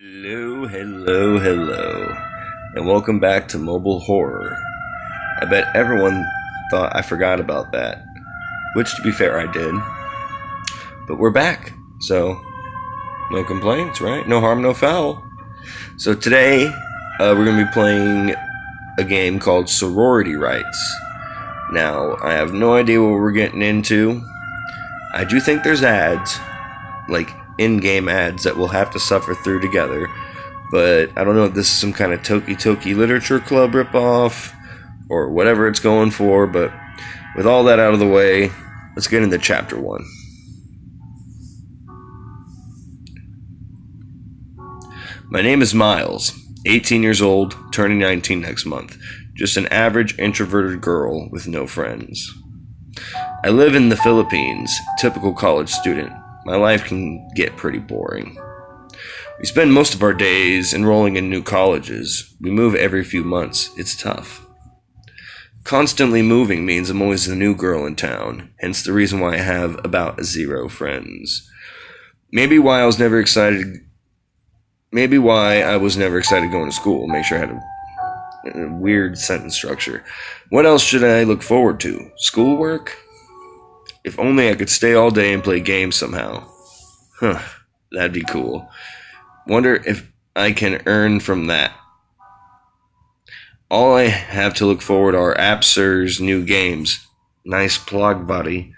Hello, hello, hello, and welcome back to Mobile Horror. I bet everyone thought I forgot about that, which to be fair I did, but we're back, so no complaints, right? No harm, no foul. So today, we're going to be playing a game called Sorority Rites. Now, I have no idea what we're getting into. I do think there's ads, like in-game ads that we'll have to suffer through together, but I don't know if this is some kind of Toki Toki Literature Club ripoff or whatever it's going for. But with all that out of the way, let's get into chapter 1. My name is Miles, 18 years old, turning 19 next month. Just an average introverted girl with no friends. I live in the Philippines, typical college student. My life can get pretty boring. We spend most of our days enrolling in new colleges. We move every few months. It's tough. Constantly moving means I'm always the new girl in town, hence the reason why I have about 0 friends. Maybe why I was never excited going to school. Make sure I had a weird sentence structure. What else should I look forward to? Schoolwork? If only I could stay all day and play games somehow. That'd be cool. Wonder if I can earn from that. All I have to look forward are AppSir's new games. Nice plug, buddy.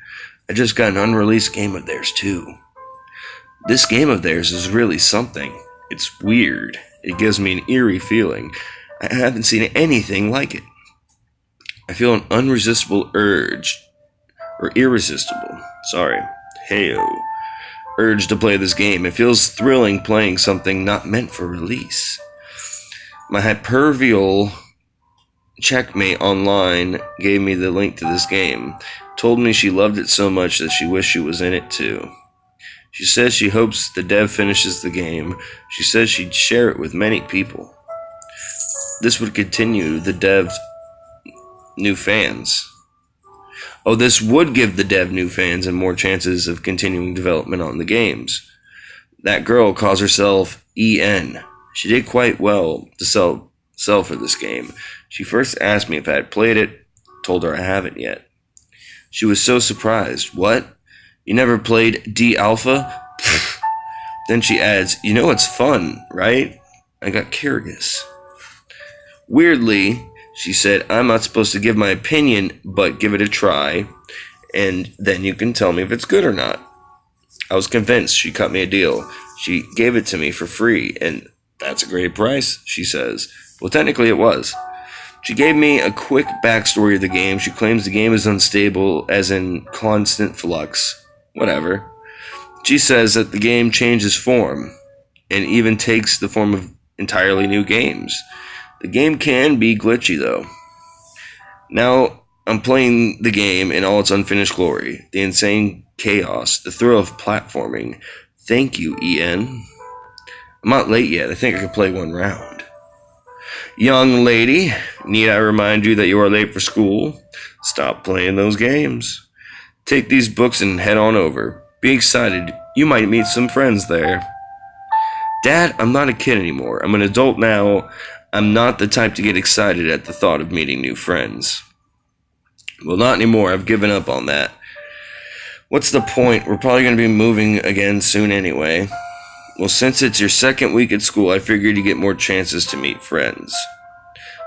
I just got an unreleased game of theirs too. This game of theirs is really something. It's weird. It gives me an eerie feeling. I haven't seen anything like it. I feel an irresistible, urge to play this game. It feels thrilling playing something not meant for release. My hypervial checkmate online gave me the link to this game, told me she loved it so much that she wished she was in it too. She says she hopes the dev finishes the game. She says she'd share it with many people. This would continue the dev's new fans. This would give the dev new fans and more chances of continuing development on the games. That girl calls herself EN. She did quite well to sell for this game. She first asked me if I had played it, told her I haven't yet. She was so surprised. What? You never played D Alpha? Then she adds, you know it's fun, right? I got curious. Weirdly, she said, I'm not supposed to give my opinion, but give it a try, and then you can tell me if it's good or not. I was convinced. She cut me a deal. She gave it to me for free, and that's a great price, she says. Well, technically it was. She gave me a quick backstory of the game. She claims the game is unstable, as in constant flux. Whatever. She says that the game changes form, and even takes the form of entirely new games. The game can be glitchy, though. Now, I'm playing the game in all its unfinished glory. The insane chaos, the thrill of platforming. Thank you, EN. I'm not late yet. I think I could play one round. Young lady, need I remind you that you are late for school? Stop playing those games. Take these books and head on over. Be excited. You might meet some friends there. Dad, I'm not a kid anymore. I'm an adult now. I'm not the type to get excited at the thought of meeting new friends. Well, not anymore. I've given up on that. What's the point? We're probably going to be moving again soon anyway. Well, since it's your second week at school, I figured you get more chances to meet friends.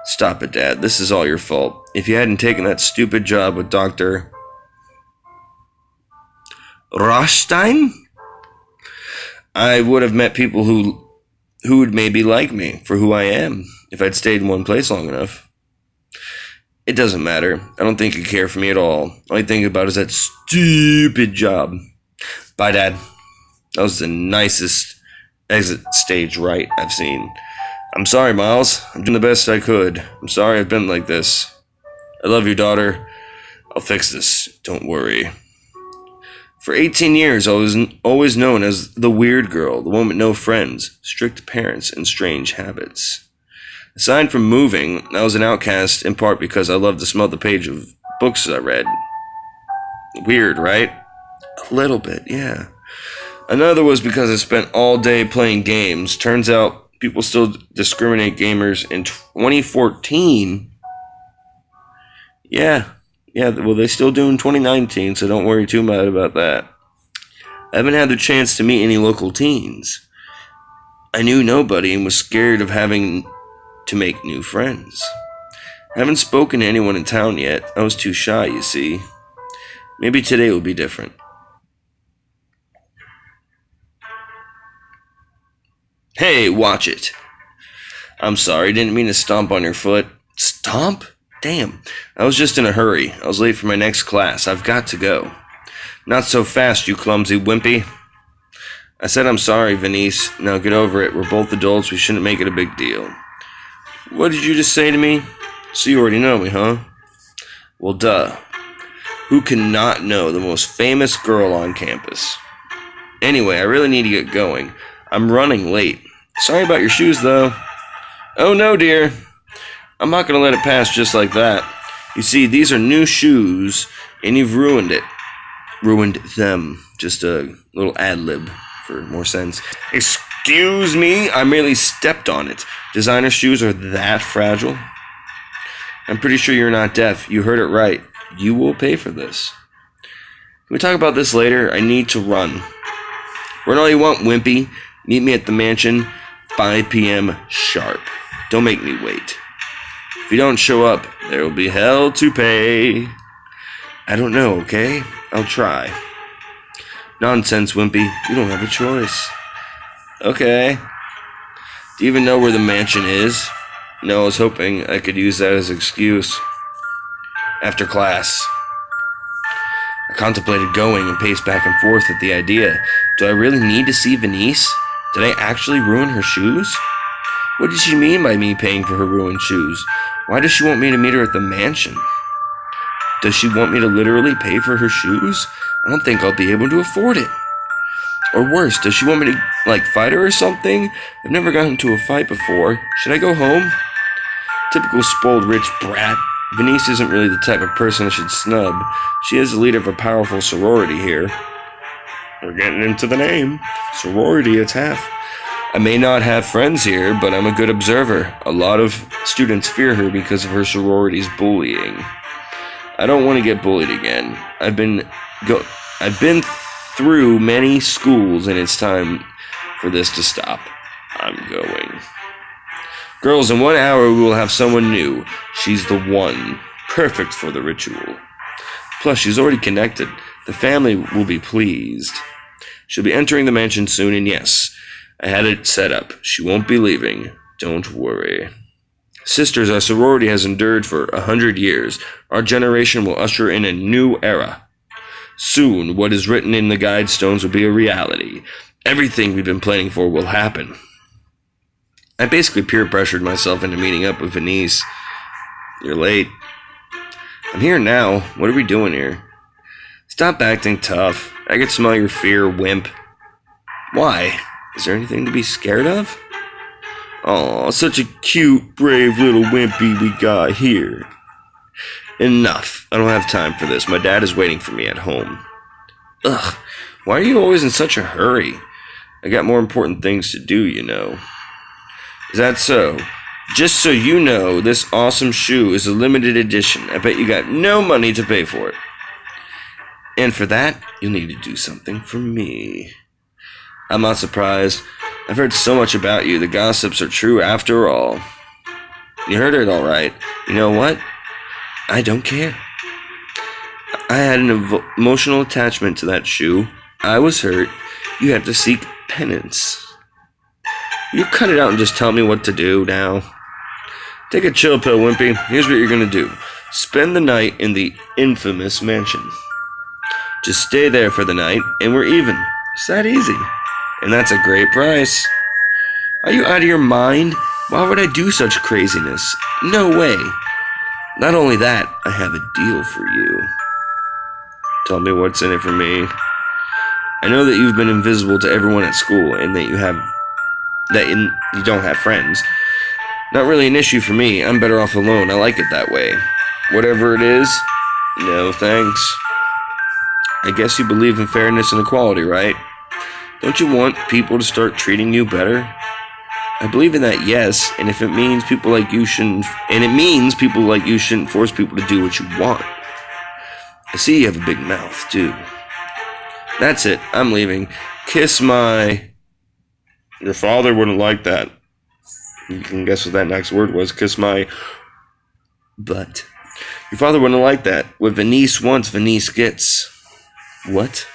Stop it, Dad. This is all your fault. If you hadn't taken that stupid job with Dr. Rothstein, I would have met people who would maybe like me for who I am if I'd stayed in one place long enough. It doesn't matter. I don't think you care for me at all. All I think about is that stupid job. Bye, Dad. That was the nicest exit stage right I've seen. I'm sorry, Miles. I'm doing the best I could. I'm sorry I've been like this. I love you, daughter. I'll fix this. Don't worry. For 18 years, I was always known as the weird girl, the one with no friends, strict parents, and strange habits. Aside from moving, I was an outcast in part because I loved to smell the page of books I read. Weird, right? A little bit, yeah. Another was because I spent all day playing games. Turns out people still discriminate gamers in 2014. Yeah, well, they still do in 2019, so don't worry too much about that. I haven't had the chance to meet any local teens. I knew nobody and was scared of having to make new friends. I haven't spoken to anyone in town yet. I was too shy, you see. Maybe today will be different. Hey, watch it. I'm sorry, didn't mean to stomp on your foot. Stomp? Damn, I was just in a hurry. I was late for my next class. I've got to go. Not so fast, you clumsy wimpy. I said I'm sorry, Venice. Now get over it. We're both adults. We shouldn't make it a big deal. What did you just say to me? So you already know me, huh? Well, duh. Who cannot know the most famous girl on campus? Anyway, I really need to get going. I'm running late. Sorry about your shoes, though. Oh, no, dear. I'm not going to let it pass just like that. You see, these are new shoes, and you've ruined it. Ruined them. Just a little ad-lib for more sense. Excuse me, I merely stepped on it. Designer shoes are that fragile? I'm pretty sure you're not deaf. You heard it right. You will pay for this. Can we talk about this later? I need to run. Run all you want, wimpy. Meet me at the mansion, 5 p.m. sharp. Don't make me wait. If you don't show up, there will be hell to pay. I don't know, okay? I'll try. Nonsense, wimpy. You don't have a choice. Okay. Do you even know where the mansion is? No, I was hoping I could use that as an excuse. After class. I contemplated going and paced back and forth at the idea. Do I really need to see Venice? Did I actually ruin her shoes? What did she mean by me paying for her ruined shoes? Why does she want me to meet her at the mansion? Does she want me to literally pay for her shoes? I don't think I'll be able to afford it. Or worse, does she want me to, fight her or something? I've never gotten into a fight before. Should I go home? Typical spoiled rich brat. Venice isn't really the type of person I should snub. She is the leader of a powerful sorority here. We're getting into the name. Sorority, it's half. I may not have friends here, but I'm a good observer. A lot of students fear her because of her sorority's bullying. I don't want to get bullied again. I've been through many schools, and it's time for this to stop. I'm going. Girls, in 1 hour we will have someone new. She's the one. Perfect for the ritual. Plus, she's already connected. The family will be pleased. She'll be entering the mansion soon, and yes, I had it set up. She won't be leaving. Don't worry. Sisters, our sorority has endured for 100 years. Our generation will usher in a new era. Soon, what is written in the guide stones will be a reality. Everything we've been planning for will happen. I basically peer pressured myself into meeting up with Venice. You're late. I'm here now. What are we doing here? Stop acting tough. I can smell your fear, wimp. Why? Is there anything to be scared of? Aw, such a cute, brave little wimpy we got here. Enough. I don't have time for this. My dad is waiting for me at home. Ugh, why are you always in such a hurry? I got more important things to do, you know. Is that so? Just so you know, this awesome shoe is a limited edition. I bet you got no money to pay for it. And for that, you'll need to do something for me. I'm not surprised. I've heard so much about you. The gossips are true after all. You heard it all right. You know what? I don't care. I had an emotional attachment to that shoe. I was hurt. You had to seek penance. You cut it out and just tell me what to do now. Take a chill pill, Wimpy. Here's what you're gonna do. Spend the night in the infamous mansion. Just stay there for the night, and we're even. It's that easy. And that's a great price. Are you out of your mind? Why would I do such craziness? No way. Not only that, I have a deal for you. Tell me what's in it for me. I know that you've been invisible to everyone at school, and that you don't have friends. Not really an issue for me. I'm better off alone. I like it that way. Whatever it is, no thanks. I guess you believe in fairness and equality, right? Don't you want people to start treating you better? I believe in that, yes, and if it means people like you shouldn't, force people to do what you want. I see you have a big mouth, too. That's it, I'm leaving. Kiss my... Your father wouldn't like that. You can guess what that next word was. Kiss my... butt. Your father wouldn't like that. What Venice wants, Venice gets. What?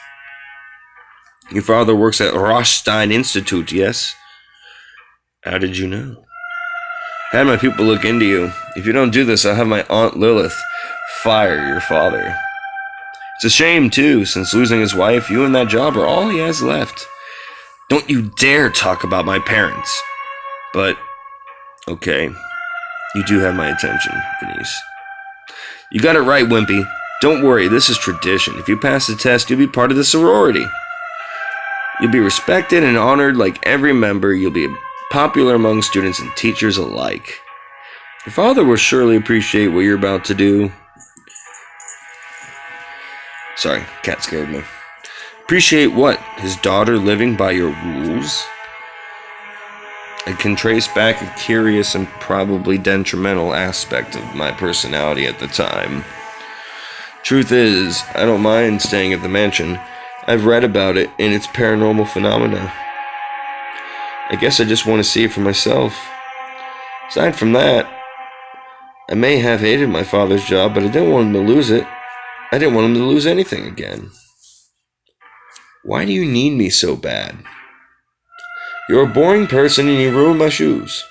Your father works at Rothstein Institute, yes? How did you know? I had my people look into you. If you don't do this, I'll have my Aunt Lilith fire your father. It's a shame, too, since losing his wife, you and that job are all he has left. Don't you dare talk about my parents. But, okay, you do have my attention, Denise. You got it right, Wimpy. Don't worry, this is tradition. If you pass the test, you'll be part of the sorority. You'll be respected and honored like every member. You'll be popular among students and teachers alike. Your father will surely appreciate what you're about to do. Sorry, cat scared me. Appreciate what? His daughter living by your rules? I can trace back a curious and probably detrimental aspect of my personality at the time. Truth is, I don't mind staying at the mansion. I've read about it and its paranormal phenomena. I guess I just want to see it for myself. Aside from that, I may have hated my father's job, but I didn't want him to lose it. I didn't want him to lose anything again. Why do you need me so bad? You're a boring person and you ruined my shoes.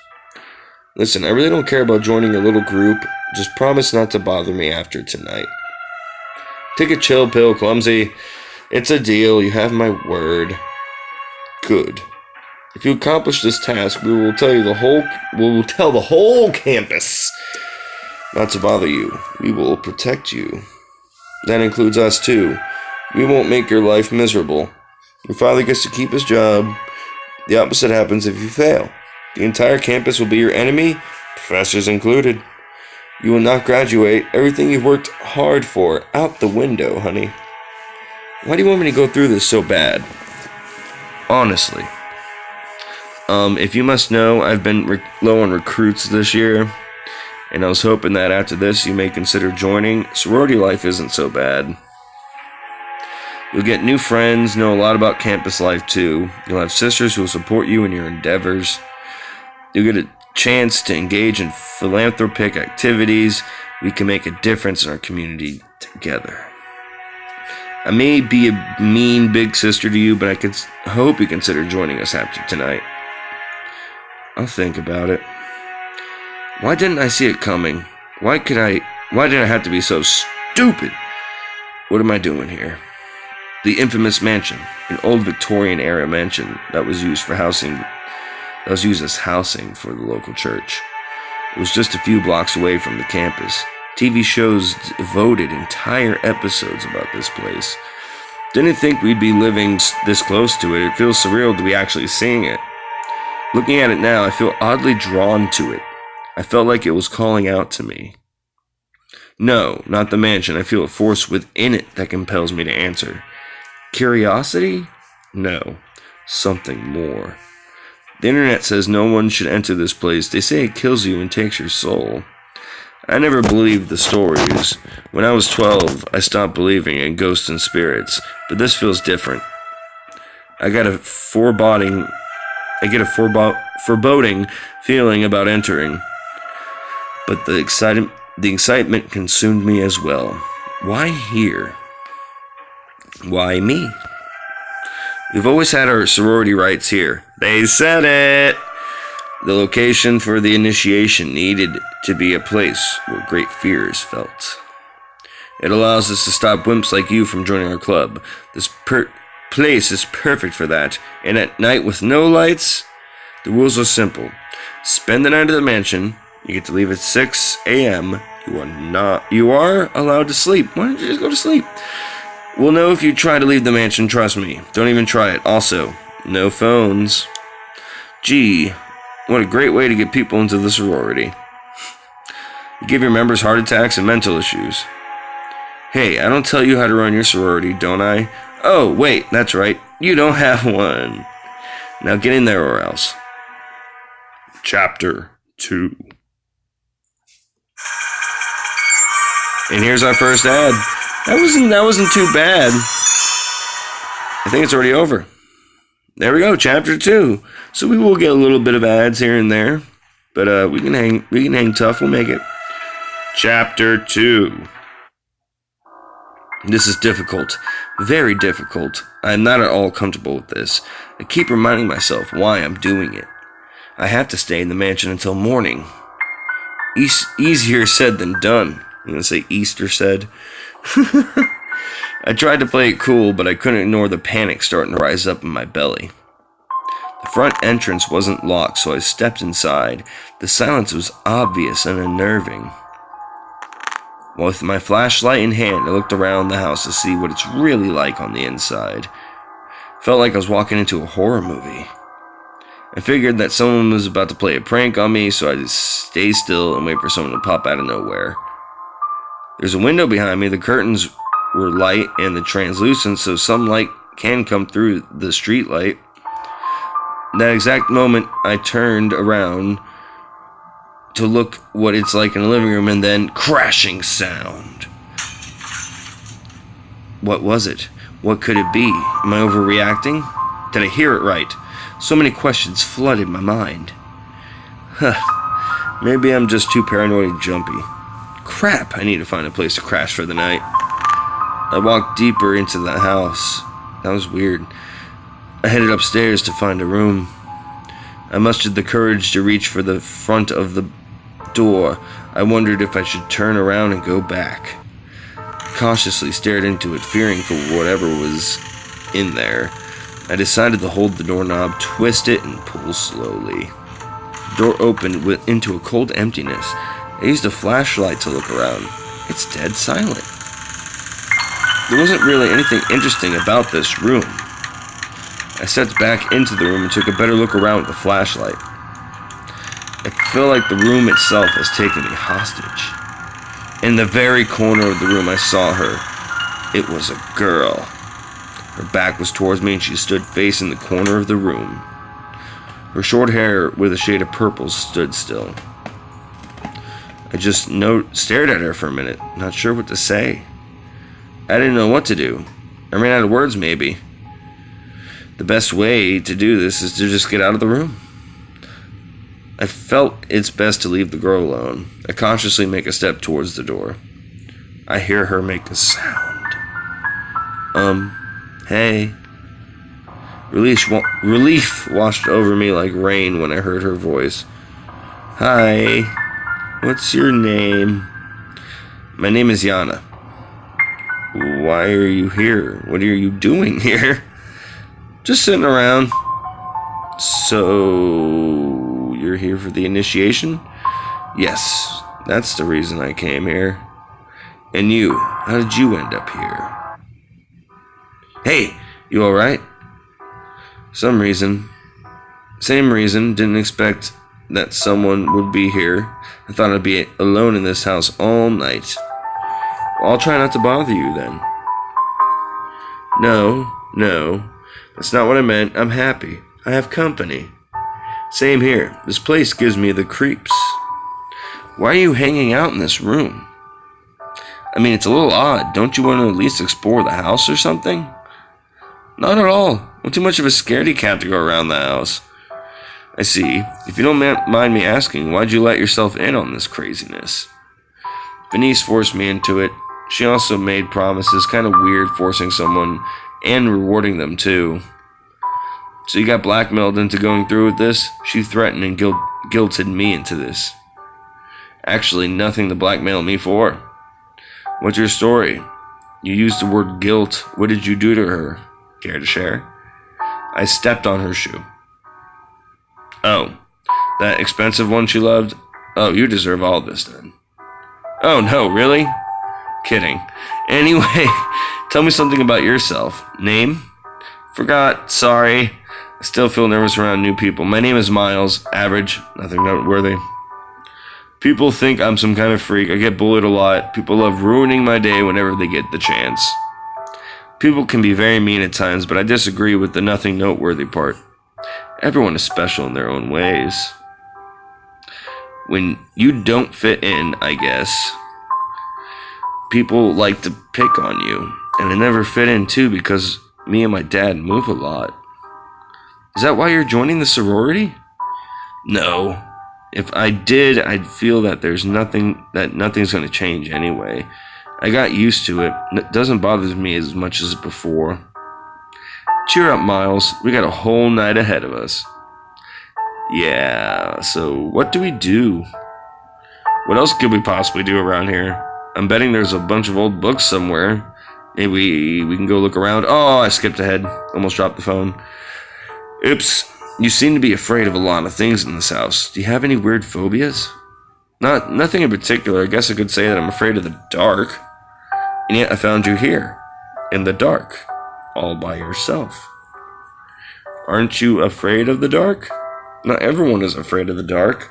Listen, I really don't care about joining a little group. Just promise not to bother me after tonight. Take a chill pill, clumsy. It's a deal. You have my word. Good. If you accomplish this task, we will tell the whole campus not to bother you. We will protect you. That includes us too. We won't make your life miserable. Your father gets to keep his job. The opposite happens if you fail. The entire campus will be your enemy, professors included. You will not graduate. Everything you've worked hard for, out the window, honey. Why do you want me to go through this so bad? Honestly. If you must know, I've been low on recruits this year, and I was hoping that after this you may consider joining. Sorority life isn't so bad. You'll get new friends, know a lot about campus life too. You'll have sisters who will support you in your endeavors. You'll get a chance to engage in philanthropic activities. We can make a difference in our community together. I may be a mean big sister to you, but I hope you consider joining us after tonight. I'll think about it. Why didn't I see it coming? Why did I have to be so stupid? What am I doing here? The infamous mansion, an old Victorian-era mansion that was used as housing for the local church. It was just a few blocks away from the campus. TV shows devoted entire episodes about this place. Didn't think we'd be living this close to it. It feels surreal to be actually seeing it. Looking at it now, I feel oddly drawn to it. I felt like it was calling out to me. No, not the mansion. I feel a force within it that compels me to answer. Curiosity? No, something more. The internet says no one should enter this place. They say it kills you and takes your soul. I never believed the stories. When I was 12, I stopped believing in ghosts and spirits, but this feels different. I get a foreboding feeling about entering, but the excitement consumed me as well. Why here? Why me? We've always had our sorority rites here. They said it! The location for the initiation needed to be a place where great fear is felt. It allows us to stop wimps like you from joining our club. This place is perfect for that. And at night with no lights, the rules are simple. Spend the night at the mansion. You get to leave at 6 a.m. You are allowed to sleep. Why don't you just go to sleep? We'll know if you try to leave the mansion, trust me. Don't even try it. Also, no phones. Gee, what a great way to get people into the sorority. You give your members heart attacks and mental issues. Hey, I don't tell you how to run your sorority, don't I? Oh, wait, that's right. You don't have one. Now get in there or else. Chapter 2. And here's our first ad. That wasn't too bad. I think it's already over. There we go, chapter 2. So we will get a little bit of ads here and there, but we can hang tough. We'll make it. Chapter 2. This is difficult, very difficult. I'm not at all comfortable with this. I keep reminding myself why I'm doing it. I have to stay in the mansion until morning. Easier said than done. I'm going to say Easter said. I tried to play it cool, but I couldn't ignore the panic starting to rise up in my belly. The front entrance wasn't locked, so I stepped inside. The silence was obvious and unnerving. With my flashlight in hand, I looked around the house to see what it's really like on the inside. Felt like I was walking into a horror movie. I figured that someone was about to play a prank on me, so I just stay still and wait for someone to pop out of nowhere. There's a window behind me. The curtains were light and the translucent, so some light can come through the street light. That exact moment, I turned around to look what it's like in the living room, and then crashing sound. What was it? What could it be? Am I overreacting? Did I hear it right? So many questions flooded my mind. Maybe I'm just too paranoid and jumpy. Crap, I need to find a place to crash for the night. I walked deeper into the house. That was weird. I headed upstairs to find a room. I mustered the courage to reach for the front of the door. I wondered if I should turn around and go back. Cautiously stared into it, fearing for whatever was in there. I decided to hold the doorknob, twist it, and pull slowly. The door opened into a cold emptiness. I used a flashlight to look around. It's dead silent. There wasn't really anything interesting about this room. I stepped back into the room and took a better look around with the flashlight. I feel like the room itself has taken me hostage. In the very corner of the room, I saw her. It was a girl. Her back was towards me and she stood facing the corner of the room. Her short hair with a shade of purple stood still. I just stared at her for a minute, not sure what to say. I didn't know what to do. I ran out of words, maybe. The best way to do this is to just get out of the room. I felt it's best to leave the girl alone. I cautiously make a step towards the door. I hear her make a sound. Hey. Relief washed over me like rain when I heard her voice. Hi. What's your name? My name is Yana. Why are you here? What are you doing here? Just sitting around. So, you're here for the initiation? Yes, that's the reason I came here. And you, how did you end up here? Hey, you alright? Same reason, didn't expect that someone would be here. I thought I'd be alone in this house all night. Well, I'll try not to bother you then. No, that's not what I meant. I'm happy. I have company. Same here. This place gives me the creeps. Why are you hanging out in this room? I mean, it's a little odd. Don't you want to at least explore the house or something? Not at all. I'm too much of a scaredy cat to go around the house. I see. If you don't mind me asking, why'd you let yourself in on this craziness? Venice forced me into it. She also made promises, kind of weird forcing someone and rewarding them too. So you got blackmailed into going through with this? She threatened and guilted me into this. Actually, nothing to blackmail me for. What's your story? You used the word guilt. What did you do to her? Care to share? I stepped on her shoe. Oh, that expensive one she loved? Oh, you deserve all this then. Oh no, really? Kidding. Anyway, tell me something about yourself. Name? Forgot, sorry. I still feel nervous around new people. My name is Miles. Average, nothing noteworthy. People think I'm some kind of freak. I get bullied a lot. People love ruining my day whenever they get the chance. People can be very mean at times, but I disagree with the nothing noteworthy part. Everyone is special in their own ways. When you don't fit in, I guess, people like to pick on you. And I never fit in too because me and my dad move a lot. Is that why you're joining the sorority? No. If I did, I'd feel that nothing's going to change anyway. I got used to it. It doesn't bother me as much as before. Cheer up, Miles. We got a whole night ahead of us. Yeah, so what do we do? What else could we possibly do around here? I'm betting there's a bunch of old books somewhere. Maybe we can go look around. Oh, I skipped ahead. Almost dropped the phone. Oops. You seem to be afraid of a lot of things in this house. Do you have any weird phobias? Nothing in particular. I guess I could say that I'm afraid of the dark. And yet I found you here, in the dark, all by yourself. Aren't you afraid of the dark? Not everyone is afraid of the dark.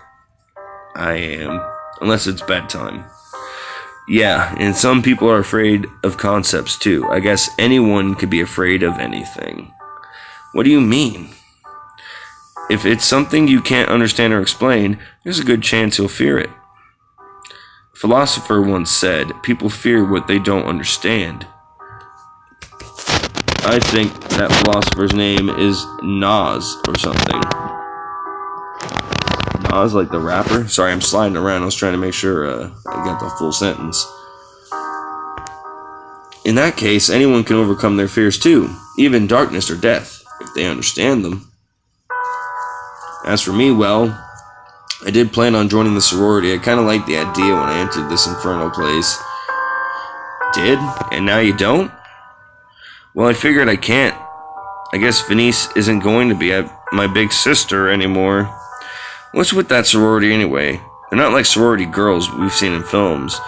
I am, unless it's bedtime. Yeah, and some people are afraid of concepts too. I guess anyone could be afraid of anything. What do you mean? If it's something you can't understand or explain, there's a good chance you'll fear it. A philosopher once said, people fear what they don't understand. I think that philosopher's name is Nas or something. Nas, like the rapper? Sorry, I'm sliding around. I was trying to make sure I got the full sentence. In that case, anyone can overcome their fears too, even darkness or death, if they understand them. As for me, well, I did plan on joining the sorority. I kind of liked the idea when I entered this infernal place. Did? And now you don't? Well, I figured I can't. I guess Venice isn't going to be my big sister anymore. What's with that sorority anyway? They're not like sorority girls we've seen in films.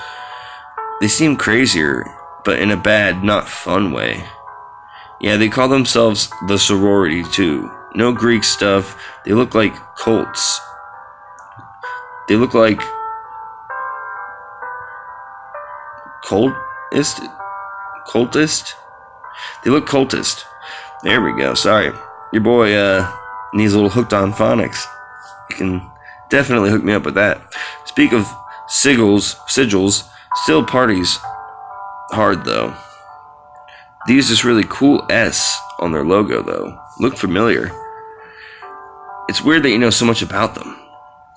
They seem crazier, but in a bad, not fun way. Yeah, they call themselves the sorority too. No Greek stuff. They look like cults. They look like cultist? They look cultist. There we go. Sorry. Your boy needs a little hooked on phonics. You can definitely hook me up with that. Speak of sigils, still parties hard though. They use this really cool S on their logo though. Look familiar. It's weird that you know so much about them.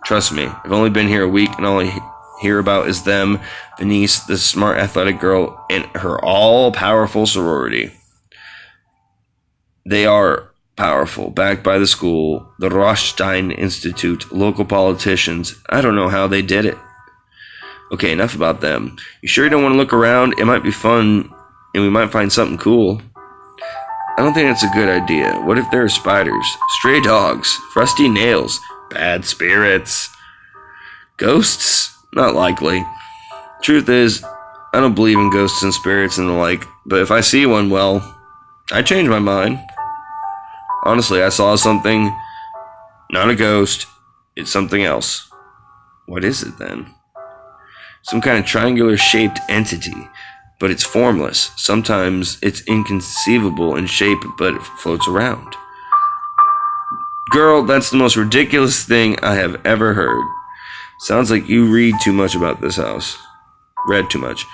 Trust me, I've only been here a week and all I hear about is them, Venice, the smart athletic girl, and her all-powerful sorority. They are powerful, backed by the school, the Rothstein Institute, local politicians. I don't know how they did it. Okay, enough about them. You sure you don't want to look around? It might be fun, and we might find something cool. I don't think that's a good idea. What if there are spiders, stray dogs, rusty nails, bad spirits? Ghosts? Not likely. Truth is, I don't believe in ghosts and spirits and the like, but if I see one, well, I change my mind. Honestly, I saw something, not a ghost, it's something else. What is it then? Some kind of triangular shaped entity, but it's formless. Sometimes it's inconceivable in shape, but it floats around. Girl, that's the most ridiculous thing I have ever heard. Sounds like you read too much about this house. Read too much.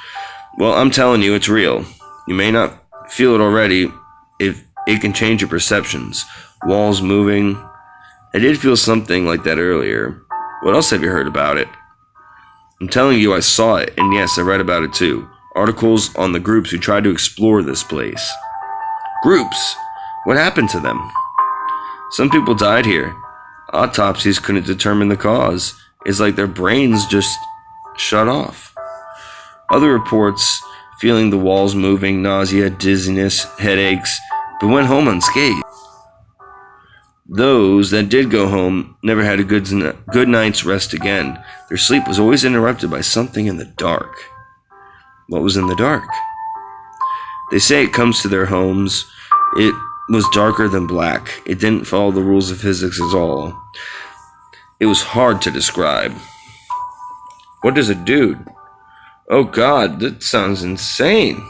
Well, I'm telling you, it's real. You may not feel it already. If it can change your perceptions. Walls moving. I did feel something like that earlier. What else have you heard about it? I'm telling you, I saw it, and yes, I read about it too. Articles on the groups who tried to explore this place. Groups? What happened to them? Some people died here. Autopsies couldn't determine the cause. It's like their brains just shut off. Other reports feeling the walls moving, nausea, dizziness, headaches, but went home unscathed. Those that did go home never had a good night's rest again. Their sleep was always interrupted by something in the dark. What was in the dark? They say it comes to their homes. It was darker than black. It didn't follow the rules of physics at all. It was hard to describe. What does it do? Oh God, that sounds insane.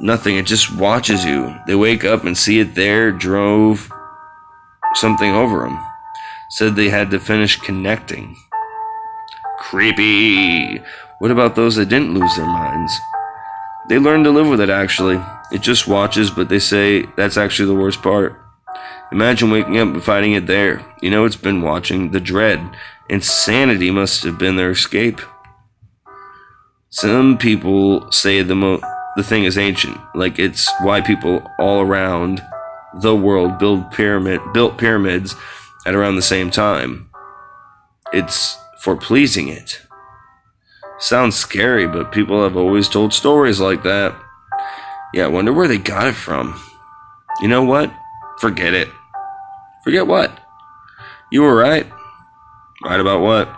Nothing, it just watches you. They wake up and see it there, drove something over them. Said they had to finish connecting. Creepy. What about those that didn't lose their minds? They learned to live with it, actually. It just watches, but they say that's actually the worst part. Imagine waking up and finding it there. You know it's been watching. The dread. Insanity must have been their escape. Some people say the thing is ancient, like it's why people all around the world built pyramids at around the same time. It's for pleasing it. Sounds scary, but people have always told stories like that. Yeah, I wonder where they got it from. You know what? Forget it. Forget what? You were right. Right about what?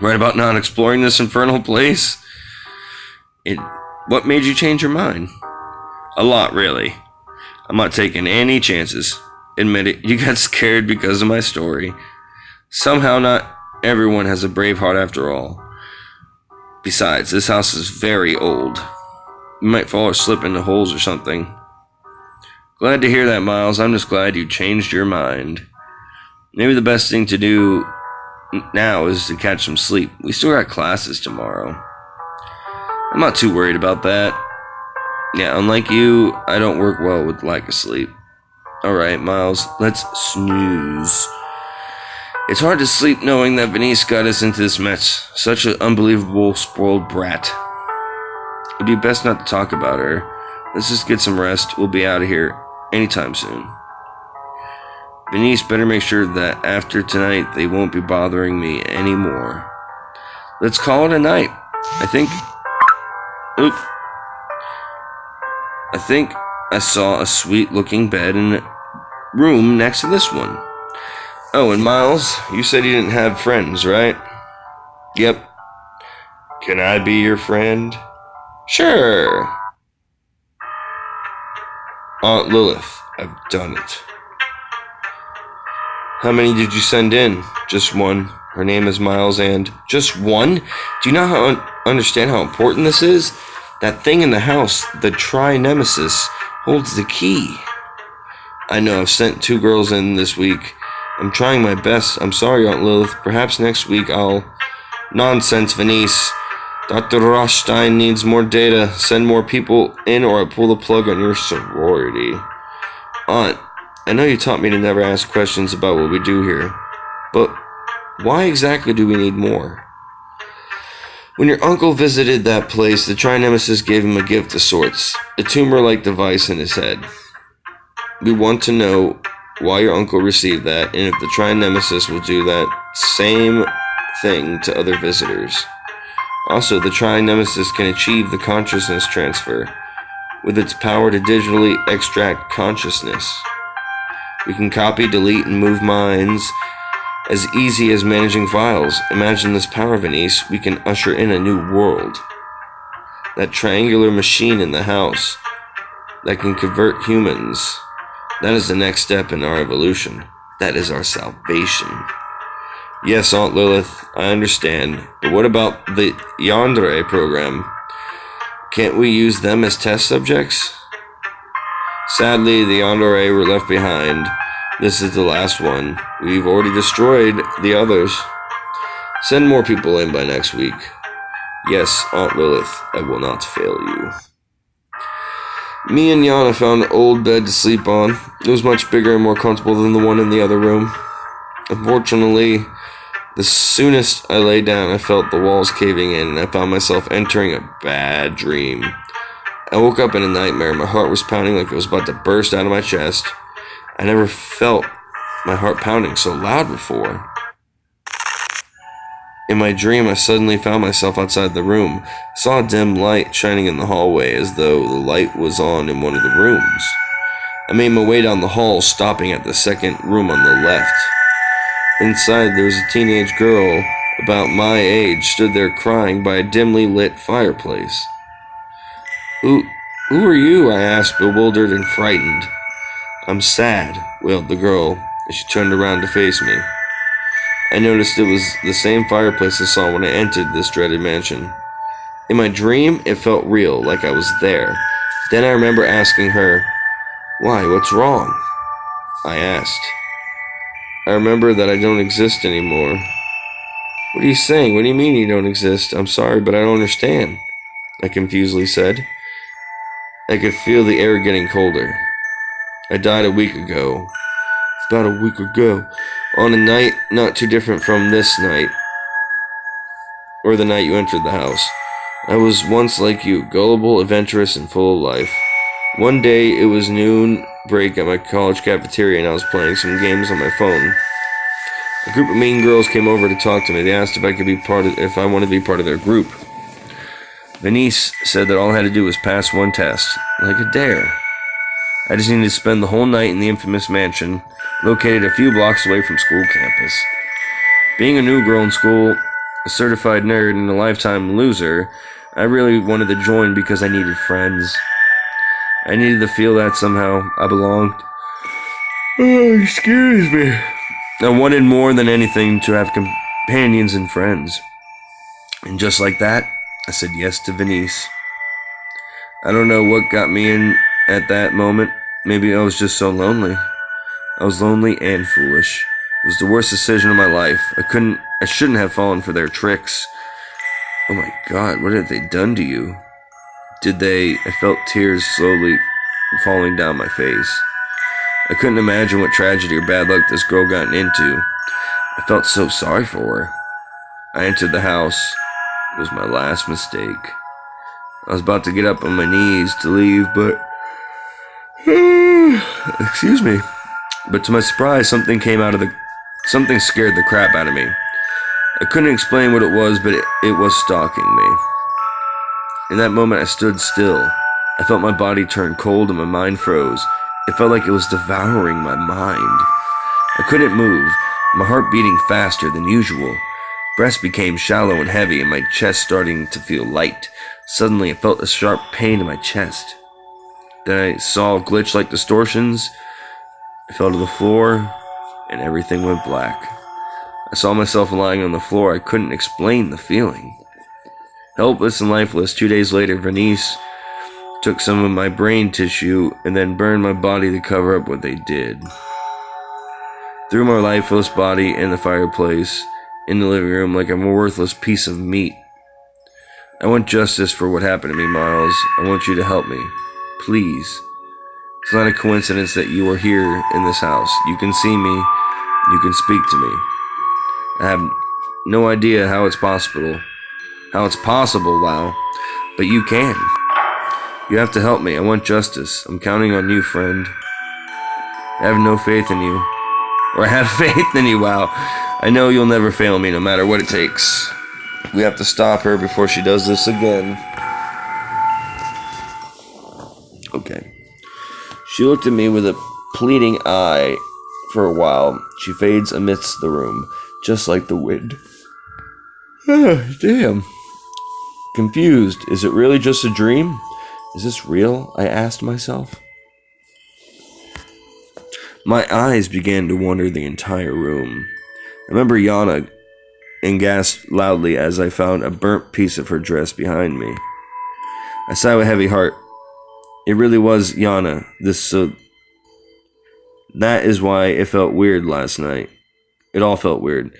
Right about not exploring this infernal place? What made you change your mind? A lot, really. I'm not taking any chances. Admit it, you got scared because of my story. Somehow not everyone has a brave heart after all. Besides, this house is very old. You might fall or slip into holes or something. Glad to hear that, Miles. I'm just glad you changed your mind. Maybe the best thing to do now is to catch some sleep. We still got classes tomorrow. I'm not too worried about that. Yeah, unlike you, I don't work well with lack of sleep. Alright, Miles, let's snooze. It's hard to sleep knowing that Venice got us into this mess. Such an unbelievable spoiled brat. It'd be best not to talk about her. Let's just get some rest. We'll be out of here anytime soon. Venice better make sure that after tonight they won't be bothering me anymore. Let's call it a night. I think I saw a sweet looking bed in a room next to this one. Oh, and Miles, you said you didn't have friends, right? Yep. Can I be your friend? Sure. Aunt Lilith, I've done it. How many did you send in? Just one. Her name is Miles and... Just one? Do you not understand how important this is? That thing in the house, the Tri-Nemesis, holds the key. I know, I've sent 2 girls in this week. I'm trying my best. I'm sorry, Aunt Lilith. Perhaps next week I'll... Nonsense, Venice. Dr. Rothstein needs more data. Send more people in or I'll pull the plug on your sorority. Aunt, I know you taught me to never ask questions about what we do here, but why exactly do we need more? When your uncle visited that place, the Tri-Nemesis gave him a gift of sorts, a tumor-like device in his head. We want to know why your uncle received that, and if the Tri-Nemesis will do that same thing to other visitors. Also, the Tri-Nemesis can achieve the consciousness transfer, with its power to digitally extract consciousness. We can copy, delete, and move minds as easy as managing files. Imagine this power, Venice. We can usher in a new world. That triangular machine in the house that can convert humans. That is the next step in our evolution. That is our salvation. Yes, Aunt Lilith, I understand. But what about the Yandere program? Can't we use them as test subjects? Sadly, the Yandere were left behind. This is the last one. We've already destroyed the others. Send more people in by next week. Yes, Aunt Lilith, I will not fail you. Me and Yana found an old bed to sleep on. It was much bigger and more comfortable than the one in the other room. Unfortunately, the soonest I lay down, I felt the walls caving in, and I found myself entering a bad dream. I woke up in a nightmare. My heart was pounding like it was about to burst out of my chest. I never felt my heart pounding so loud before. In my dream, I suddenly found myself outside the room. I saw a dim light shining in the hallway as though the light was on in one of the rooms. I made my way down the hall, stopping at the second room on the left. Inside, there was a teenage girl about my age stood there crying by a dimly lit fireplace. Who are you? I asked, bewildered and frightened. I'm sad, wailed the girl as she turned around to face me. I noticed it was the same fireplace I saw when I entered this dreaded mansion. In my dream, it felt real, like I was there. Then I remember asking her, "Why, what's wrong?" I asked. I remember that I don't exist anymore. "What are you saying? What do you mean you don't exist? I'm sorry, but I don't understand," I confusedly said. I could feel the air getting colder. "I died a week ago." "About a week ago. On a night not too different from this night, or the night you entered the house. I was once like you, gullible, adventurous, and full of life. One day, it was noon break at my college cafeteria, and I was playing some games on my phone. A group of mean girls came over to talk to me. They asked if I wanted to be part of their group. Venice said that all I had to do was pass one test, like a dare. I just needed to spend the whole night in the infamous mansion, located a few blocks away from school campus. Being a new girl in school, a certified nerd, and a lifetime loser, I really wanted to join because I needed friends. I needed to feel that somehow I belonged. Oh, excuse me. I wanted more than anything to have companions and friends. And just like that, I said yes to Venice. I don't know what got me in at that moment. Maybe I was just so lonely. I was lonely and foolish. It was the worst decision of my life. I shouldn't have fallen for their tricks. Oh my God, what had they done to you? I felt tears slowly falling down my face. I couldn't imagine what tragedy or bad luck this girl got into. I felt so sorry for her. I entered the house. It was my last mistake. I was about to get up on my knees to leave, but... excuse me. But to my surprise, something scared the crap out of me. I couldn't explain what it was, but it was stalking me. In that moment, I stood still. I felt my body turn cold and my mind froze. It felt like it was devouring my mind. I couldn't move, my heart beating faster than usual. Breast became shallow and heavy, and my chest starting to feel light. Suddenly, I felt a sharp pain in my chest. Then I saw glitch-like distortions. I fell to the floor, and everything went black. I saw myself lying on the floor. I couldn't explain the feeling. Helpless and lifeless, 2 days later, Venice took some of my brain tissue and then burned my body to cover up what they did. Threw my lifeless body in the fireplace in the living room like I'm a worthless piece of meat. I want justice for what happened to me, Miles. I want you to help me. Please. It's not a coincidence that you are here in this house. You can see me. You can speak to me. I have no idea how it's possible. Wow. But you can. You have to help me. I want justice. I'm counting on you, friend. I have no faith in you. Or I have faith in you, wow. I know you'll never fail me, no matter what it takes. We have to stop her before she does this again. Okay. She looked at me with a pleading eye for a while. She fades amidst the room, just like the wind. Damn. Confused. Is it really just a dream? Is this real? I asked myself. My eyes began to wander the entire room. I remember Yana and gasped loudly as I found a burnt piece of her dress behind me. I sighed with a heavy heart. It really was Yana. That is why it felt weird last night. It all felt weird.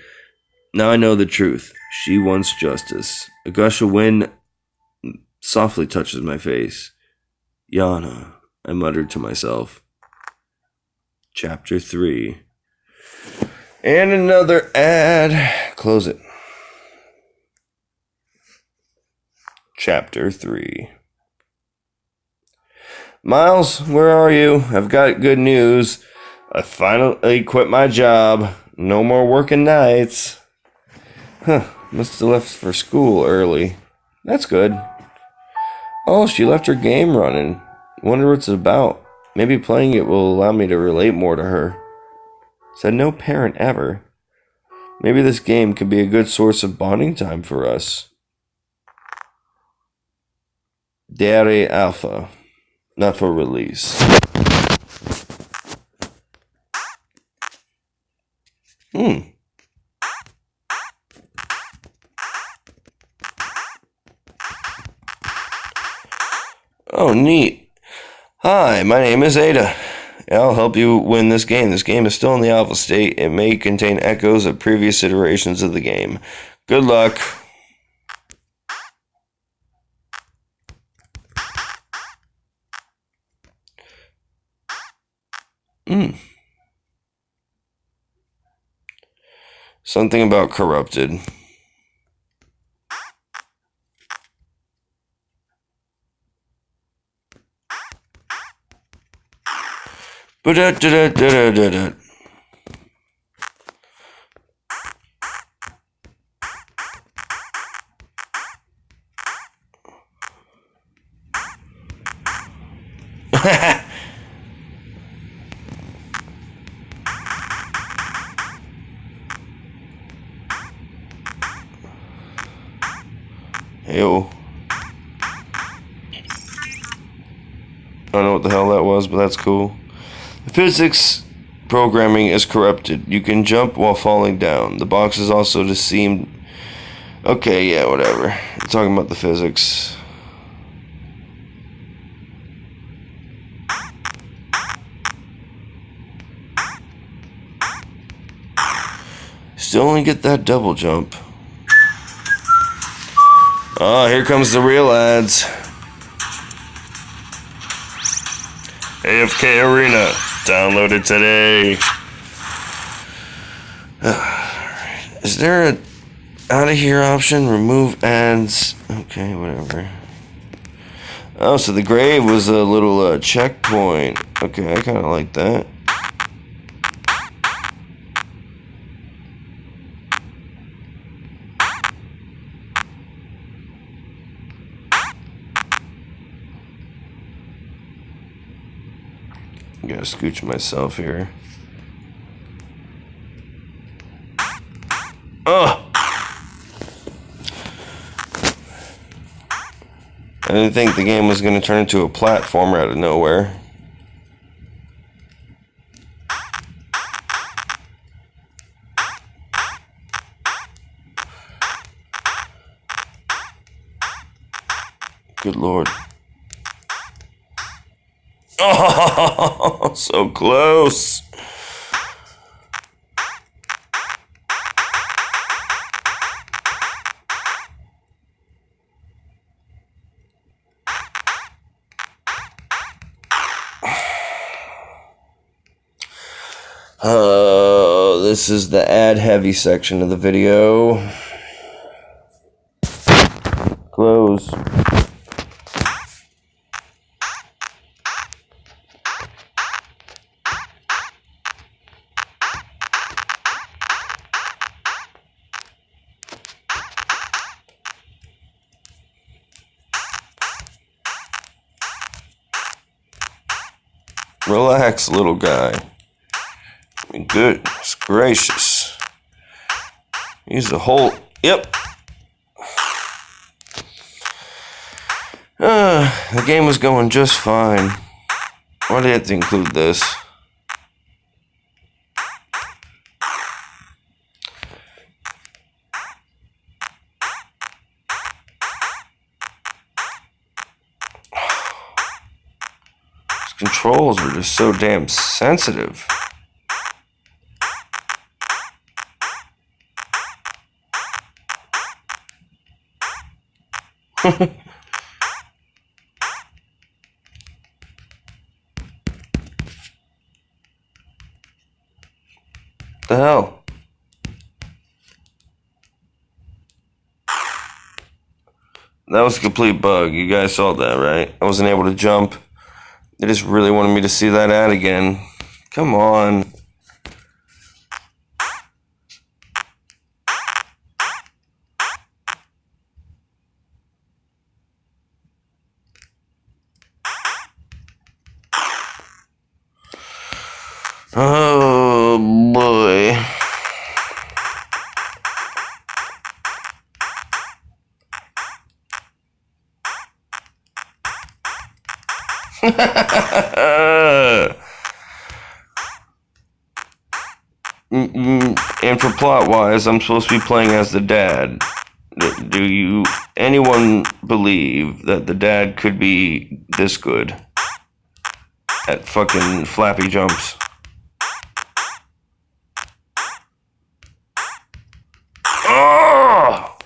Now I know the truth. She wants justice. A gush of wind softly touches my face. Yana, I muttered to myself. Chapter 3. And another ad. Close it. Chapter 3. Miles, where are you? I've got good news. I finally quit my job. No more working nights. Must have left for school early. That's good. Oh, she left her game running. Wonder what it's about. Maybe playing it will allow me to relate more to her. Said no parent ever. Maybe this game could be a good source of bonding time for us. Dairy Alpha. Not for release. Oh, neat. Hi, my name is Ada. I'll help you win this game. This game is still in the alpha state. It may contain echoes of previous iterations of the game. Good luck. Something about corrupted. Ba-da-da-da-da-da-da. Ew. I don't know what the hell that was, but that's cool. The physics programming is corrupted. You can jump while falling down. The box is also seemed. Okay, yeah, whatever. We're talking about the physics. Still only get that double jump. Oh, here comes the real ads. AFK Arena. Download it today. Is there a out of here option? Remove ads. Okay, whatever. Oh, so the grave was a little checkpoint. Okay, I kind of like that. I gotta scooch myself here. Oh! I didn't think the game was gonna turn into a platformer out of nowhere. Good lord. Oh, so close. This is the ad heavy section of the video. Close. Relax, little guy. Goodness gracious. Use the whole. Yep. The game was going just fine. Why did I have to include this? These controls are just so damn sensitive. The hell? That was a complete bug. You guys saw that, right? I wasn't able to jump. They just really wanted me to see that ad again. Come on. Oh boy. And for plot wise, I'm supposed to be playing as the dad. Do anyone believe that the dad could be this good? at fucking flappy jumps. Oh!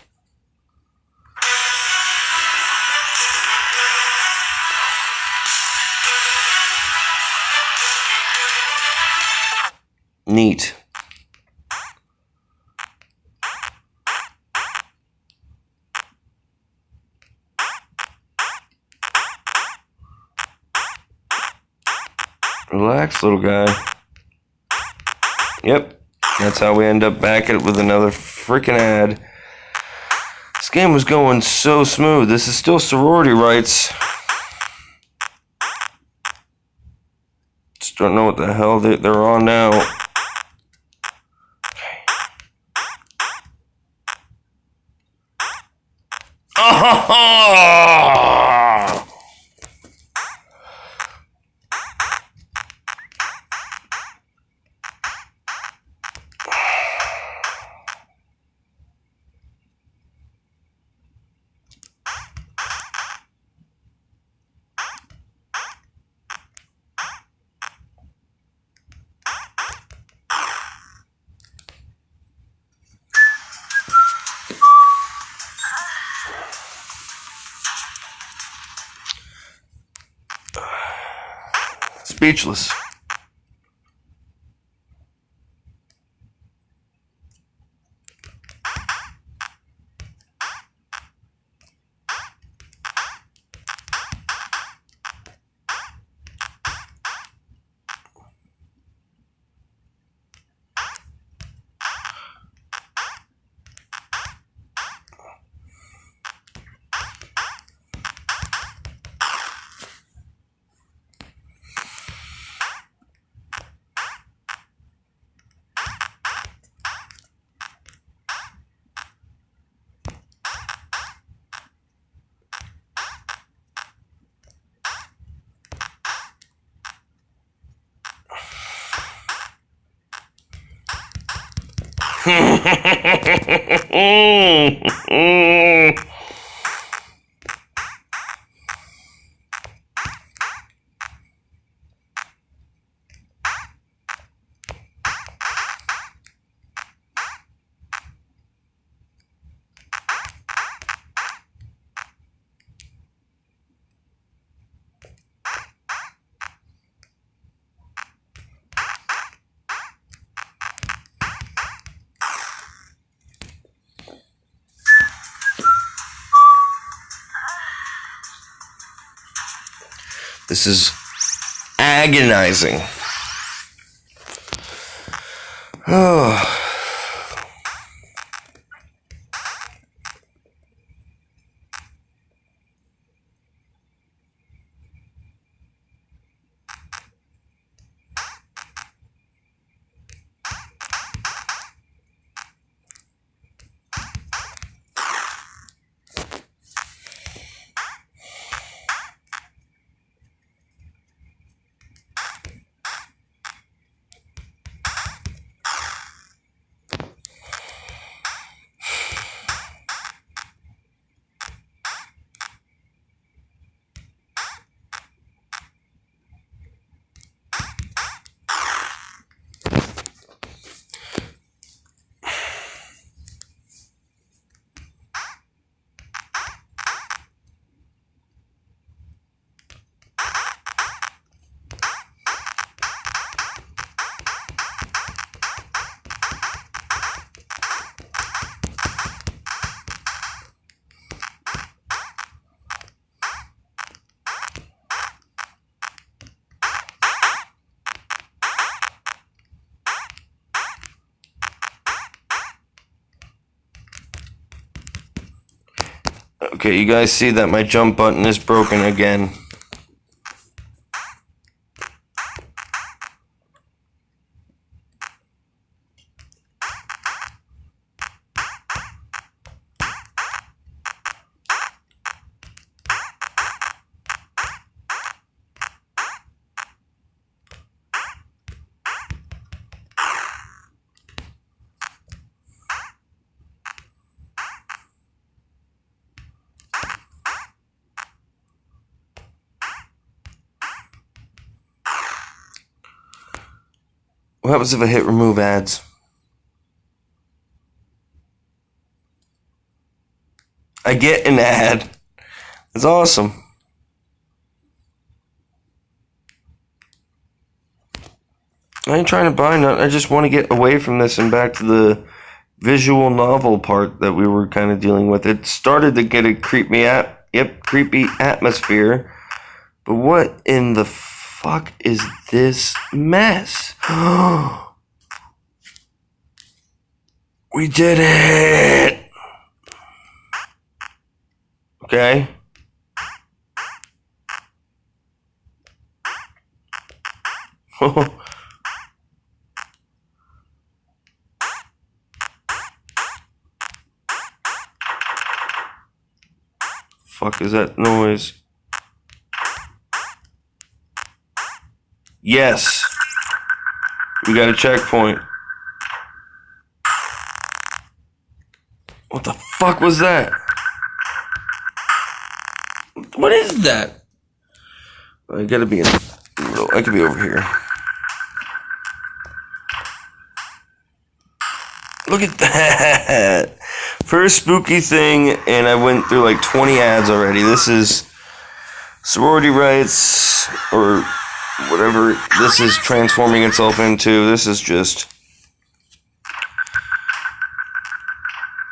Neat. Relax, little guy. Yep, that's how we end up back at it with another freaking ad. This game was going so smooth. This is still Sorority Rites. Just don't know what the hell they're on now. Oh! Speechless. This is agonizing. Oh. Okay, you guys see that my jump button is broken again. What happens if I hit remove ads? I get an ad. It's awesome. I ain't trying to buy nothing. I just want to get away from this and back to the visual novel part that we were kind of dealing with. It started to get a creepy atmosphere. But what in the fuck is this mess? We did it! Okay. Fuck is that noise? Yes. We got a checkpoint. What the fuck was that? What is that? I gotta be in. I could be over here. Look at that. First spooky thing, and I went through like 20 ads already. This is Sorority Rites, or whatever this is transforming itself into. This is just...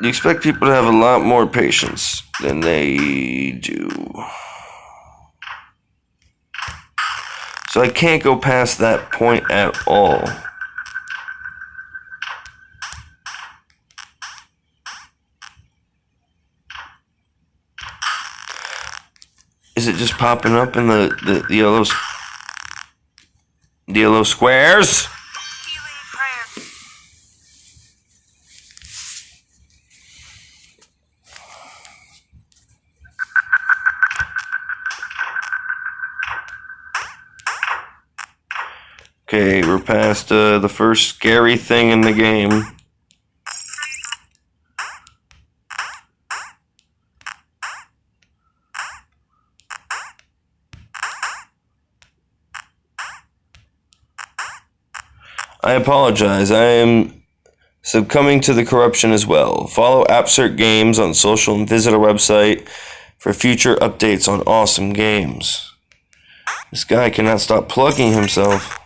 You expect people to have a lot more patience than they do. So I can't go past that point at all. Is it just popping up in the yellow squares? Okay, we're past the first scary thing in the game. I apologize. I am succumbing to the corruption as well. Follow AppSir Games on social and visit our website for future updates on awesome games. This guy cannot stop plugging himself.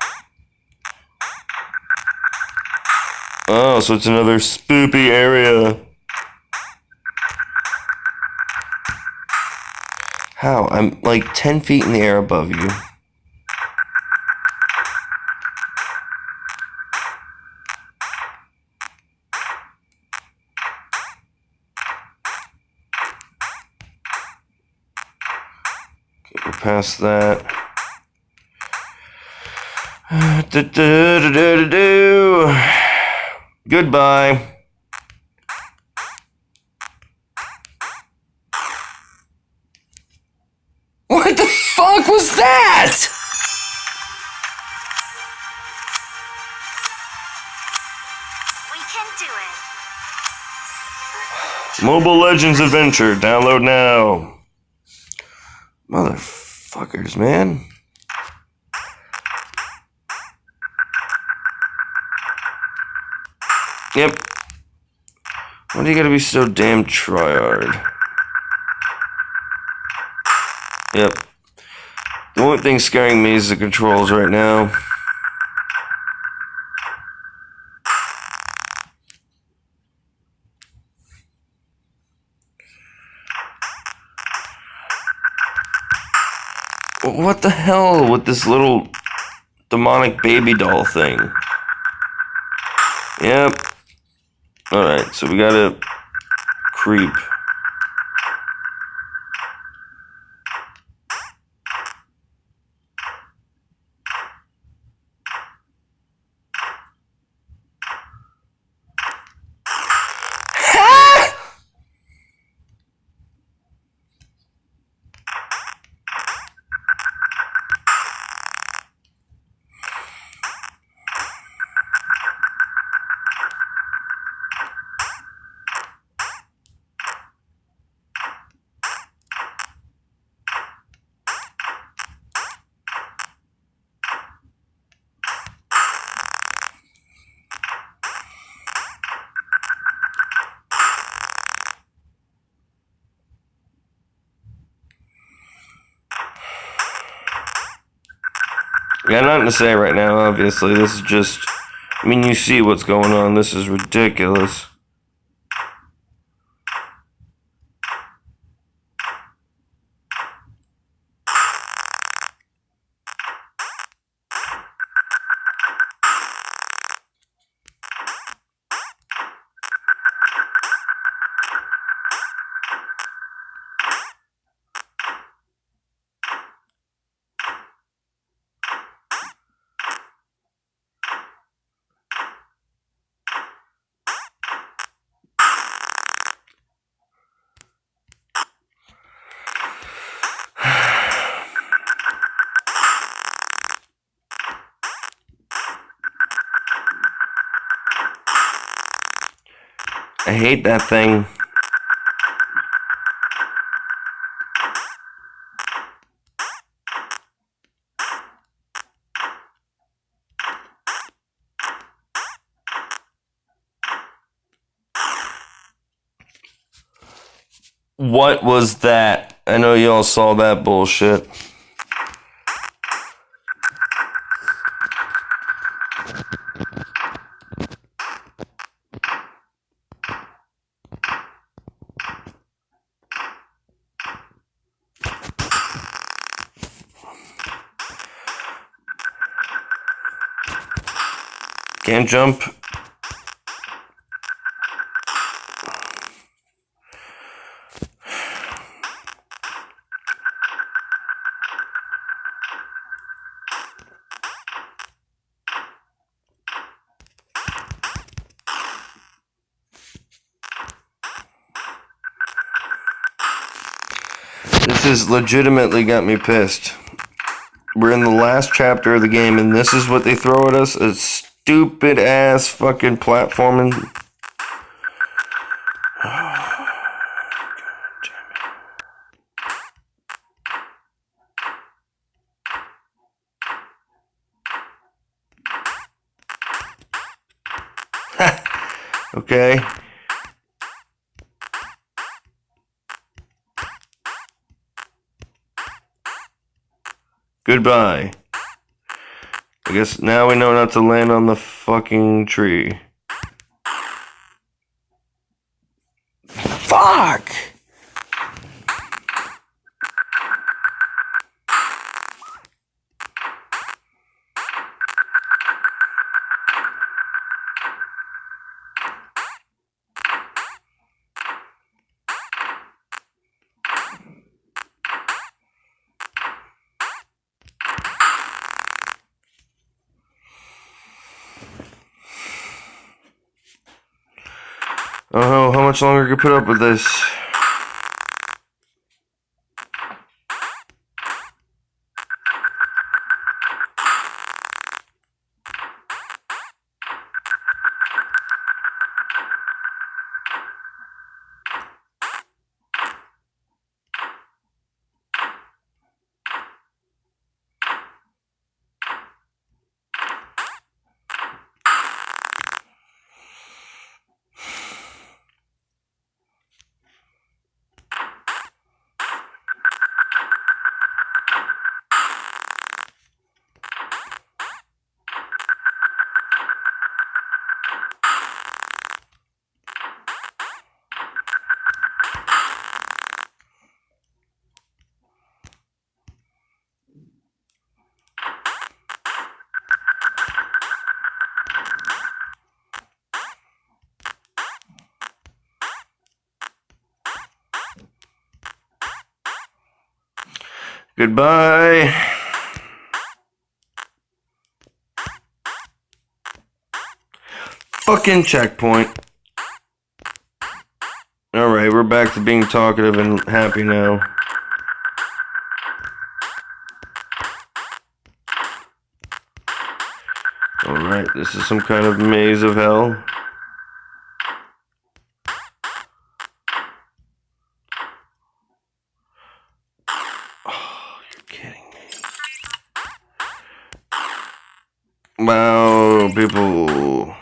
Oh, so it's another spoopy area. How? I'm like 10 feet in the air above you. Okay, we're past that. Goodbye. What the fuck was that? We can do it. Mobile Legends Adventure. Download now. Motherfuckers, man. Yep. Why do you gotta be so damn tryhard? Yep. The only thing scaring me is the controls right now. What the hell with this little demonic baby doll thing? Yep. Alright, so we gotta creep. Got nothing to say right now, obviously. This is just... I mean, you see what's going on. This is ridiculous. I hate that thing. What was that? I know y'all saw that bullshit. Can't jump. This has legitimately got me pissed. We're in the last chapter of the game, and this is what they throw at us? A stupid ass fucking platforming. Okay. Goodbye. I guess now we know not to land on the fucking tree. Fuck! Oh, how much longer can I put up with this? Goodbye. Fucking checkpoint. Alright, we're back to being talkative and happy now. Alright, this is some kind of maze of hell. Wow, people.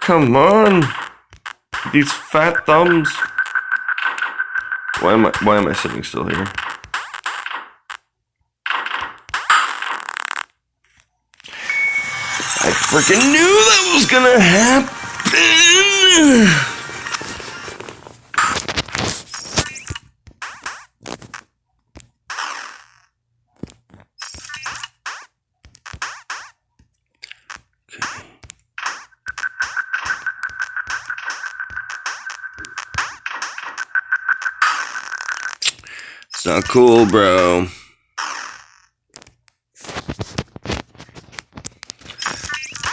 Come on. These fat thumbs. Why am I sitting still here? I freaking knew that was gonna happen. It's not cool, bro.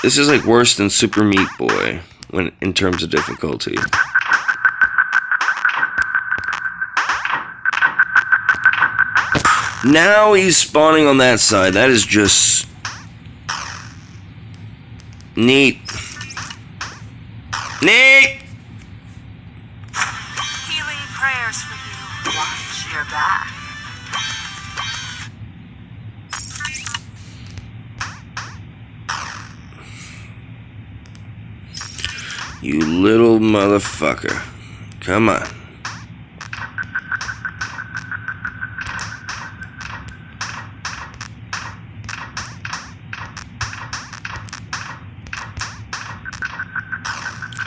This is like worse than Super Meat Boy in terms of difficulty. Now he's spawning on that side. That is just neat. Neat! Healing prayers for you. Watch your back. You little motherfucker. Come on.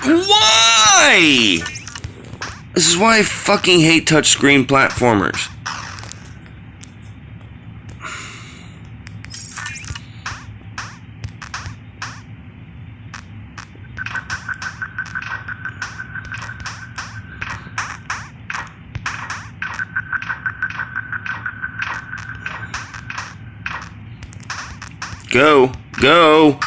Why? This is why I fucking hate touchscreen platformers. Go, go.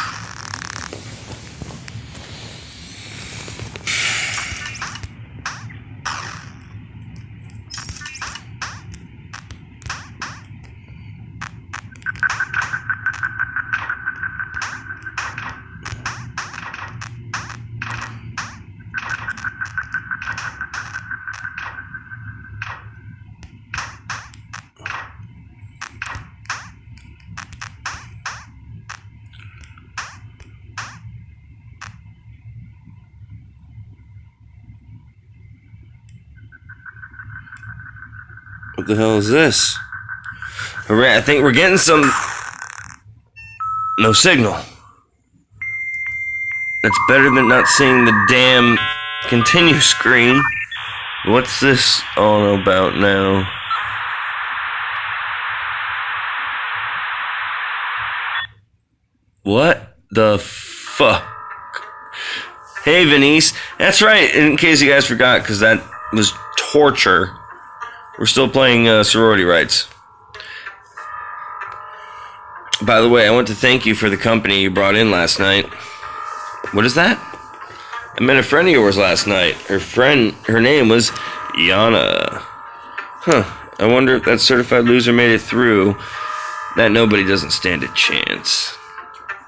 What the hell is this? Hooray, I think we're getting some... No signal. That's better than not seeing the damn continue screen. What's this all about now? What the fuck? Hey, Venice. That's right, in case you guys forgot, because that was torture. We're still playing Sorority Rites. By the way, I want to thank you for the company you brought in last night. What is that? I met a friend of yours last night. Her name was Yana. Huh. I wonder if that certified loser made it through. That nobody doesn't stand a chance.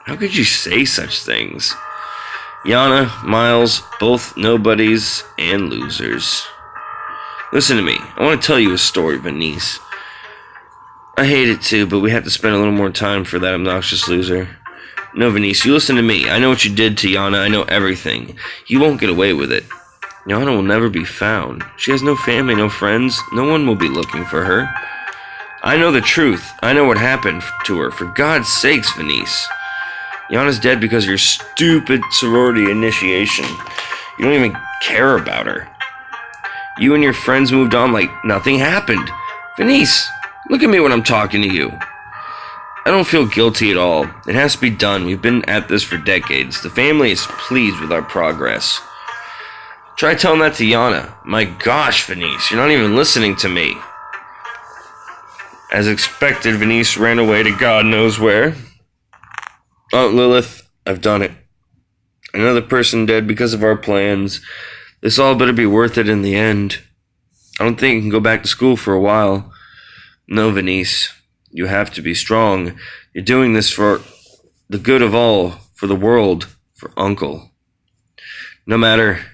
How could you say such things? Yana, Miles, both nobodies and losers. Listen to me. I want to tell you a story, Venice. I hate it too, but we have to spend a little more time for that obnoxious loser. No, Venice, you listen to me. I know what you did to Yana. I know everything. You won't get away with it. Yana will never be found. She has no family, no friends. No one will be looking for her. I know the truth. I know what happened to her. For God's sakes, Venice. Yana's dead because of your stupid sorority initiation. You don't even care about her. You and your friends moved on like nothing happened. Venice, look at me when I'm talking to you. I don't feel guilty at all. It has to be done. We've been at this for decades. The family is pleased with our progress. Try telling that to Yana. My gosh, Venice, you're not even listening to me. As expected, Venice ran away to God knows where. Oh, Lilith, I've done it. Another person dead because of our plans. This all better be worth it in the end. I don't think you can go back to school for a while. No, Venice. You have to be strong. You're doing this for the good of all, for the world, for Uncle. No matter.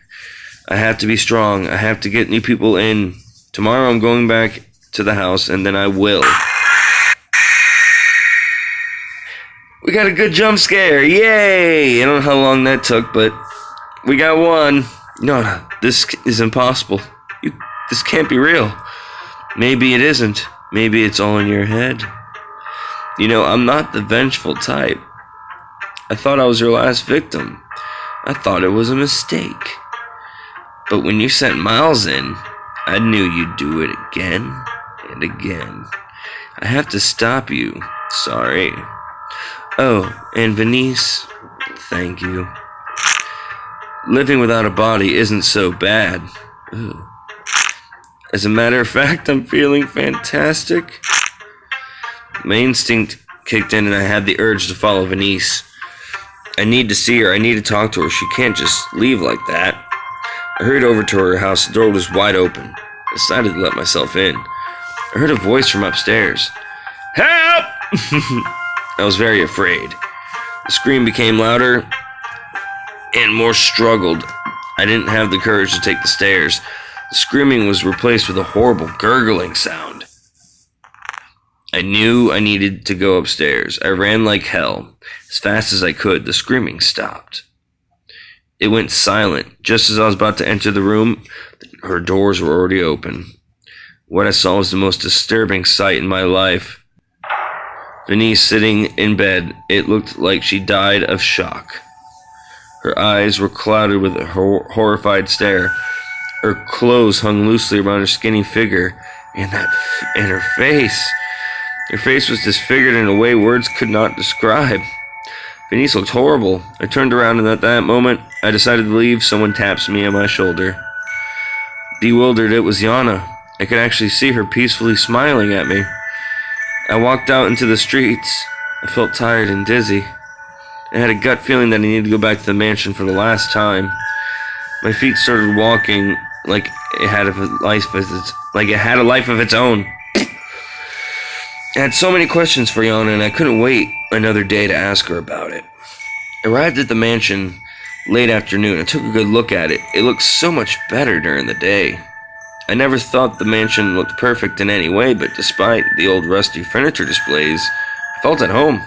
I have to be strong. I have to get new people in. Tomorrow I'm going back to the house, and then I will. We got a good jump scare. Yay! I don't know how long that took, but we got one. No, this is impossible. This can't be real. Maybe it isn't. Maybe it's all in your head. You know, I'm not the vengeful type. I thought I was your last victim. I thought it was a mistake. But when you sent Miles in, I knew you'd do it again and again. I have to stop you. Sorry. Oh, and Venice, thank you. Living without a body isn't so bad. Ooh. As a matter of fact, I'm feeling fantastic. My instinct kicked in and I had the urge to follow Venice. I need to see her. I need to talk to her. She can't just leave like that. I hurried over to her house. The door was wide open. I decided to let myself in. I heard a voice from upstairs. Help! I was very afraid. The scream became louder and more struggled. I didn't have the courage to take the stairs. The screaming was replaced with a horrible gurgling sound. I knew I needed to go upstairs. I ran like hell. As fast as I could, the screaming stopped. It went silent. Just as I was about to enter the room, her doors were already open. What I saw was the most disturbing sight in my life. Venice sitting in bed. It looked like she died of shock. Her eyes were clouded with a horrified stare. Her clothes hung loosely around her skinny figure, and her face. Her face was disfigured in a way words could not describe. Venice looked horrible. I turned around, and at that moment, I decided to leave. Someone taps me on my shoulder. Bewildered, it was Yana. I could actually see her peacefully smiling at me. I walked out into the streets. I felt tired and dizzy. I had a gut feeling that I needed to go back to the mansion for the last time. My feet started walking like it had a life of its own. I had so many questions for Yana, and I couldn't wait another day to ask her about it. I arrived at the mansion late afternoon. I took a good look at it. It looked so much better during the day. I never thought the mansion looked perfect in any way, but despite the old rusty furniture displays, I felt at home.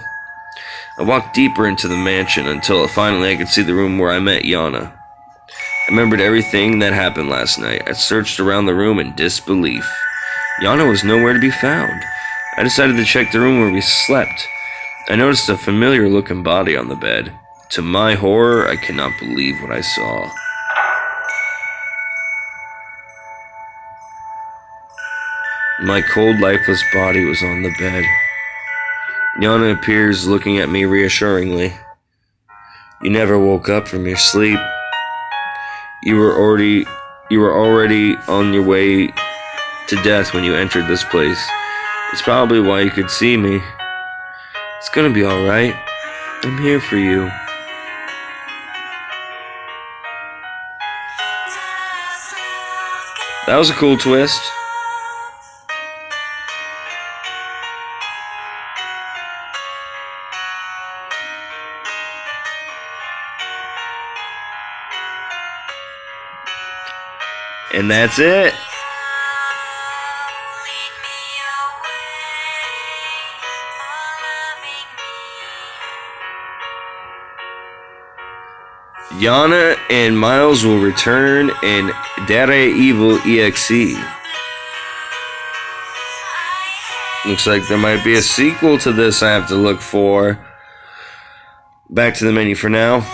I walked deeper into the mansion until finally I could see the room where I met Yana. I remembered everything that happened last night. I searched around the room in disbelief. Yana was nowhere to be found. I decided to check the room where we slept. I noticed a familiar-looking body on the bed. To my horror, I could not believe what I saw. My cold, lifeless body was on the bed. Yana appears looking at me reassuringly. You never woke up from your sleep. You were already on your way to death when you entered this place. It's probably why you could see me. It's gonna be alright. I'm here for you. That was a cool twist. And that's it. Yana and Miles will return in Dare Evil EXE. Looks like there might be a sequel to this I have to look for. Back to the menu for now.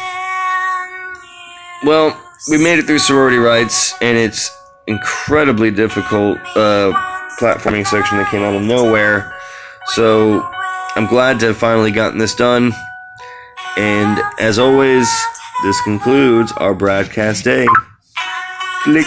Well, we made it through Sorority Rites, and it's incredibly difficult platforming section that came out of nowhere. So I'm glad to have finally gotten this done. And as always, this concludes our broadcast day. Click.